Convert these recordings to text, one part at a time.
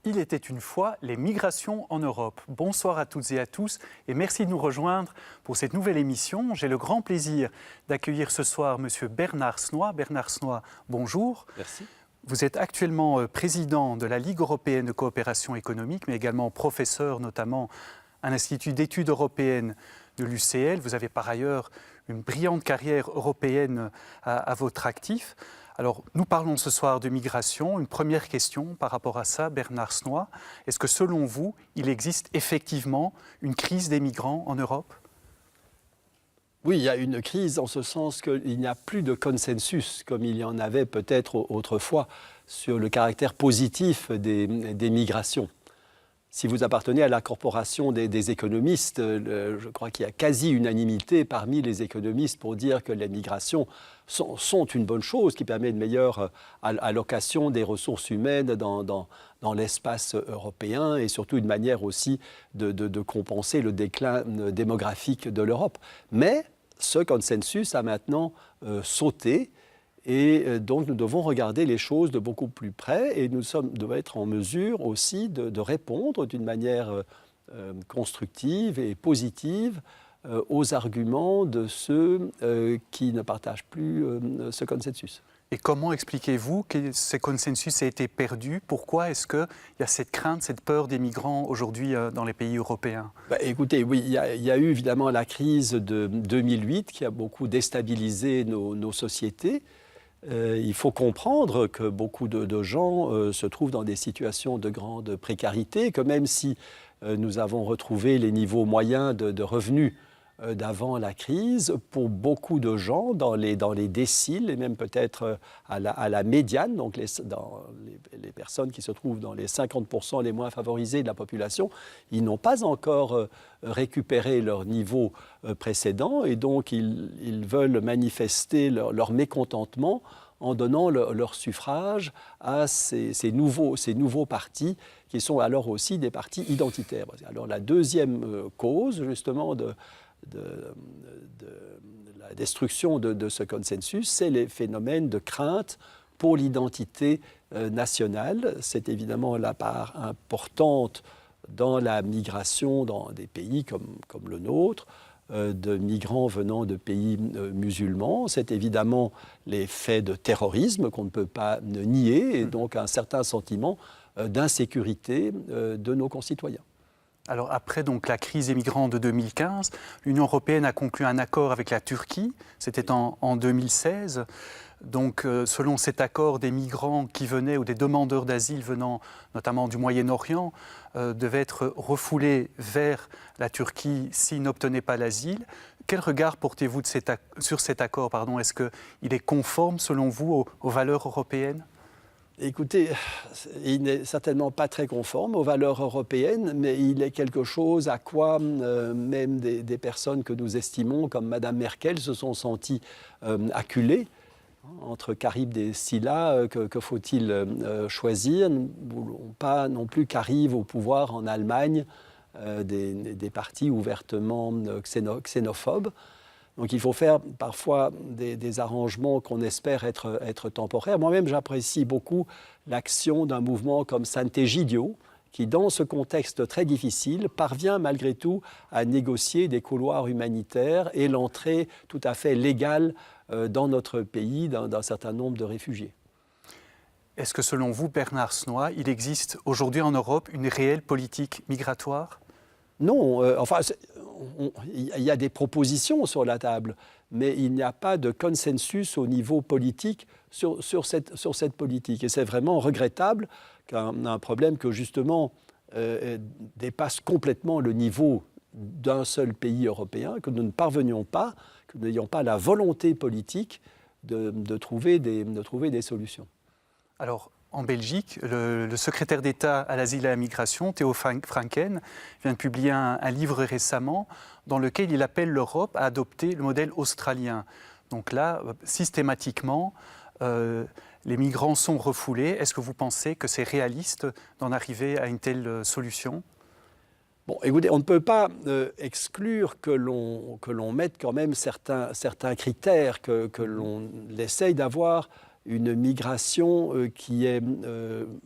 Il était une fois les migrations en Europe. Bonsoir à toutes et à tous et merci de nous rejoindre pour cette nouvelle émission. J'ai le grand plaisir d'accueillir ce soir M. Bernard Snoy. Bernard Snoy, bonjour. Merci. Vous êtes actuellement président de la Ligue européenne de coopération économique, mais également professeur notamment à l'Institut d'études européennes de l'UCL. Vous avez par ailleurs une brillante carrière européenne à votre actif. Alors, nous parlons ce soir de migration. Une première question par rapport à ça, Bernard Snoy. Est-ce que selon vous, il existe effectivement une crise des migrants en Europe ? Oui, il y a une crise en ce sens qu'il n'y a plus de consensus, comme il y en avait peut-être autrefois, sur le caractère positif des migrations. Si vous appartenez à la corporation des économistes, je crois qu'il y a quasi-unanimité parmi les économistes pour dire que les migrations sont une bonne chose qui permet une meilleure allocation des ressources humaines dans l'espace européen et surtout une manière aussi de compenser le déclin démographique de l'Europe. Mais ce consensus a maintenant sauté. Et donc, nous devons regarder les choses de beaucoup plus près et nous devons être en mesure aussi de répondre d'une manière constructive et positive aux arguments de ceux qui ne partagent plus ce consensus. Et comment expliquez-vous que ce consensus a été perdu ? Pourquoi est-ce qu'il y a cette crainte, cette peur des migrants aujourd'hui dans les pays européens ? Écoutez, oui, il y a eu évidemment la crise de 2008 qui a beaucoup déstabilisé nos sociétés. Il faut comprendre que beaucoup de gens se trouvent dans des situations de grande précarité, que même si nous avons retrouvé les niveaux moyens de revenus d'avant la crise, pour beaucoup de gens dans les déciles et même peut-être à la médiane, donc les personnes qui se trouvent dans les 50% les moins favorisés de la population, ils n'ont pas encore récupéré leur niveau précédent et donc ils veulent manifester leur mécontentement en donnant leur suffrage à ces nouveaux partis qui sont alors aussi des partis identitaires. Alors la deuxième cause justement de la destruction de ce consensus, c'est les phénomènes de crainte pour l'identité nationale. C'est évidemment la part importante dans la migration dans des pays comme le nôtre, de migrants venant de pays musulmans. C'est évidemment les faits de terrorisme qu'on ne peut pas nier et donc un certain sentiment d'insécurité de nos concitoyens. Alors après donc, la crise des migrants de 2015, l'Union européenne a conclu un accord avec la Turquie, c'était en 2016. Donc selon cet accord, des migrants qui venaient ou des demandeurs d'asile venant notamment du Moyen-Orient devaient être refoulés vers la Turquie s'ils n'obtenaient pas l'asile. Quel regard portez-vous sur cet accord ? Est-ce qu'il est conforme selon vous aux valeurs européennes ? Écoutez, il n'est certainement pas très conforme aux valeurs européennes, mais il est quelque chose à quoi même des personnes que nous estimons, comme Mme Merkel, se sont senties acculées. Entre Charybde et Scylla, que faut-il choisir ? Nous ne voulons pas non plus qu'arrivent au pouvoir en Allemagne des partis ouvertement xénophobes. Donc il faut faire parfois des arrangements qu'on espère être temporaires. Moi-même, j'apprécie beaucoup l'action d'un mouvement comme Sant'Egidio, qui, dans ce contexte très difficile, parvient malgré tout à négocier des couloirs humanitaires et l'entrée tout à fait légale dans notre pays d'un certain nombre de réfugiés. Est-ce que selon vous, Bernard Snoy, il existe aujourd'hui en Europe une réelle politique migratoire ? Non, il y a des propositions sur la table, mais il n'y a pas de consensus au niveau politique sur cette politique. Et c'est vraiment regrettable qu'un problème que justement dépasse complètement le niveau d'un seul pays européen, que nous ne parvenions pas, que nous n'ayons pas la volonté politique de trouver des solutions. Alors, en Belgique, le secrétaire d'État à l'asile et à la migration, Theo Franken, vient de publier un livre récemment dans lequel il appelle l'Europe à adopter le modèle australien. Donc là, systématiquement, les migrants sont refoulés. Est-ce que vous pensez que c'est réaliste d'en arriver à une telle solution ? Bon, écoutez, on ne peut pas exclure que l'on mette quand même certains critères, que l'on essaye d'avoir une migration qui est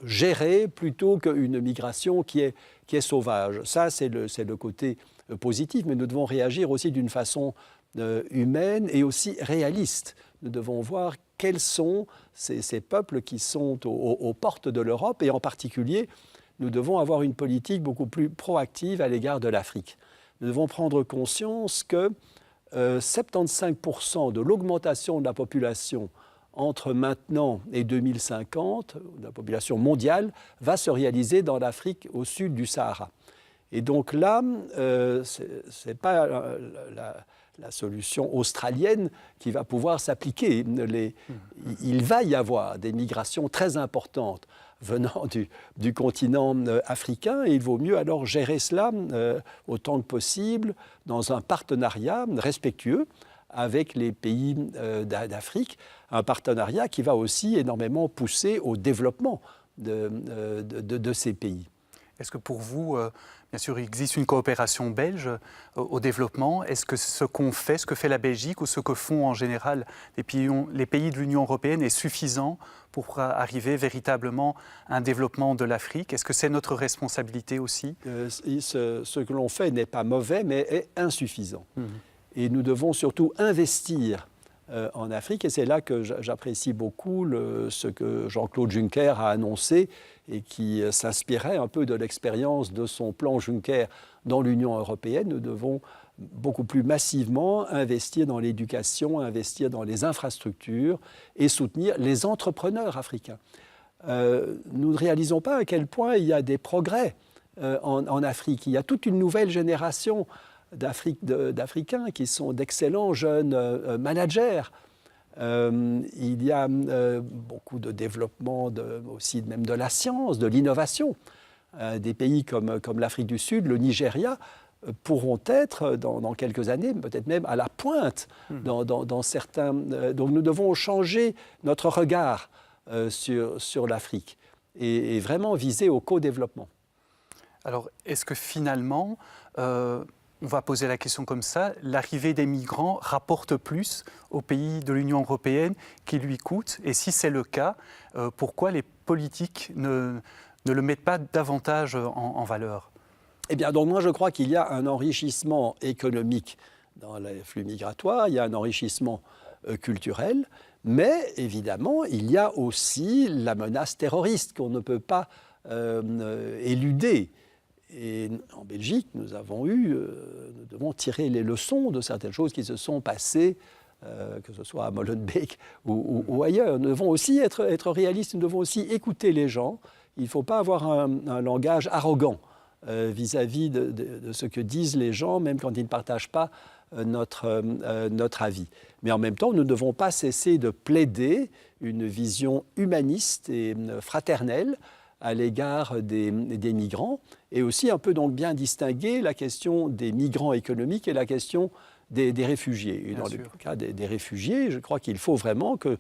gérée plutôt qu'une migration qui est sauvage. Ça, c'est le côté positif, mais nous devons réagir aussi d'une façon humaine et aussi réaliste. Nous devons voir quels sont ces peuples qui sont aux portes de l'Europe, et en particulier, nous devons avoir une politique beaucoup plus proactive à l'égard de l'Afrique. Nous devons prendre conscience que 75% de l'augmentation de la population entre maintenant et 2050, la population mondiale, va se réaliser dans l'Afrique au sud du Sahara. Et donc là, ce n'est pas la solution australienne qui va pouvoir s'appliquer. Il va y avoir des migrations très importantes venant du continent africain, et il vaut mieux alors gérer cela autant que possible dans un partenariat respectueux avec les pays d'Afrique, un partenariat qui va aussi énormément pousser au développement de ces pays. Est-ce que pour vous, bien sûr, il existe une coopération belge au développement? Est-ce que ce qu'on fait, ce que fait la Belgique ou ce que font en général les pays de l'Union européenne est suffisant pour arriver véritablement à un développement de l'Afrique? Est-ce que c'est notre responsabilité aussi? Ce que l'on fait n'est pas mauvais, mais est insuffisant. Et nous devons surtout investir en Afrique, et c'est là que j'apprécie beaucoup ce que Jean-Claude Juncker a annoncé et qui s'inspirait un peu de l'expérience de son plan Juncker dans l'Union européenne. Nous devons beaucoup plus massivement investir dans l'éducation, investir dans les infrastructures et soutenir les entrepreneurs africains. Nous ne réalisons pas à quel point il y a des progrès en Afrique. Il y a toute une nouvelle génération d'Africains qui sont d'excellents jeunes managers. Il y a beaucoup de développement aussi même de la science, de l'innovation. Des pays comme l'Afrique du Sud, le Nigeria, pourront être dans quelques années, peut-être même à la pointe dans certains... donc nous devons changer notre regard sur l'Afrique et vraiment viser au co-développement. Alors, est-ce que finalement... on va poser la question comme ça, l'arrivée des migrants rapporte plus aux pays de l'Union européenne qu'il lui coûte? Et si c'est le cas, pourquoi les politiques ne le mettent pas davantage en valeur? Eh bien, donc moi je crois qu'il y a un enrichissement économique dans les flux migratoires, il y a un enrichissement culturel, mais évidemment, il y a aussi la menace terroriste qu'on ne peut pas éluder. Et en Belgique, nous devons tirer les leçons de certaines choses qui se sont passées, que ce soit à Molenbeek ou ailleurs. Nous devons aussi être réalistes, nous devons aussi écouter les gens. Il ne faut pas avoir un langage arrogant vis-à-vis de ce que disent les gens, même quand ils ne partagent pas notre avis. Mais en même temps, nous ne devons pas cesser de plaider une vision humaniste et fraternelle à l'égard des migrants, et aussi un peu donc bien distinguer la question des migrants économiques et la question des réfugiés. Et dans le cas des réfugiés, je crois qu'il faut vraiment que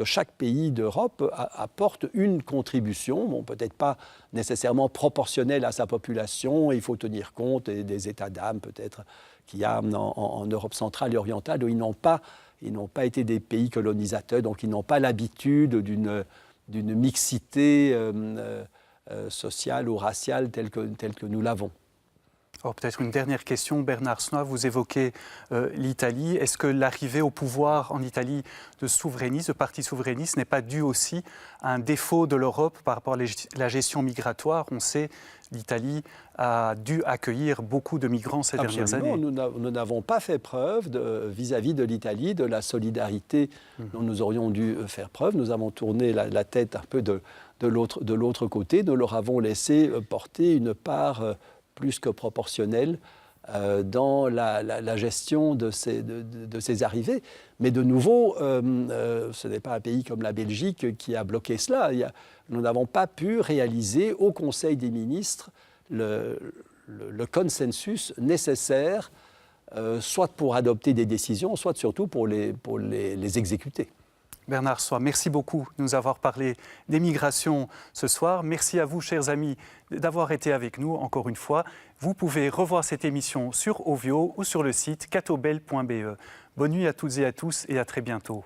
chaque pays d'Europe apporte une contribution, bon, peut-être pas nécessairement proportionnelle à sa population. Il faut tenir compte des états d'âme peut-être qu'il y a en Europe centrale et orientale, où ils n'ont pas été des pays colonisateurs, donc ils n'ont pas l'habitude d'une mixité sociale ou raciale telle que nous l'avons. Alors peut-être une dernière question, Bernard Snoy, vous évoquez l'Italie. Est-ce que l'arrivée au pouvoir en Italie de partis souverainistes, n'est pas due aussi à un défaut de l'Europe par rapport à la gestion migratoire? On sait l'Italie a dû accueillir beaucoup de migrants ces dernières années. Nous n'avons pas fait preuve vis-à-vis de l'Italie de la solidarité dont nous aurions dû faire preuve. Nous avons tourné la tête un peu de l'autre côté. Nous leur avons laissé porter une part plus que proportionnelle dans la gestion de ces arrivées. Mais de nouveau, ce n'est pas un pays comme la Belgique qui a bloqué cela. Nous n'avons pas pu réaliser au Conseil des ministres le consensus nécessaire, soit pour adopter des décisions, soit surtout pour les exécuter. Bernard Soye, merci beaucoup de nous avoir parlé des migrations ce soir. Merci à vous, chers amis, d'avoir été avec nous encore une fois. Vous pouvez revoir cette émission sur Ovio ou sur le site catobel.be. Bonne nuit à toutes et à tous et à très bientôt.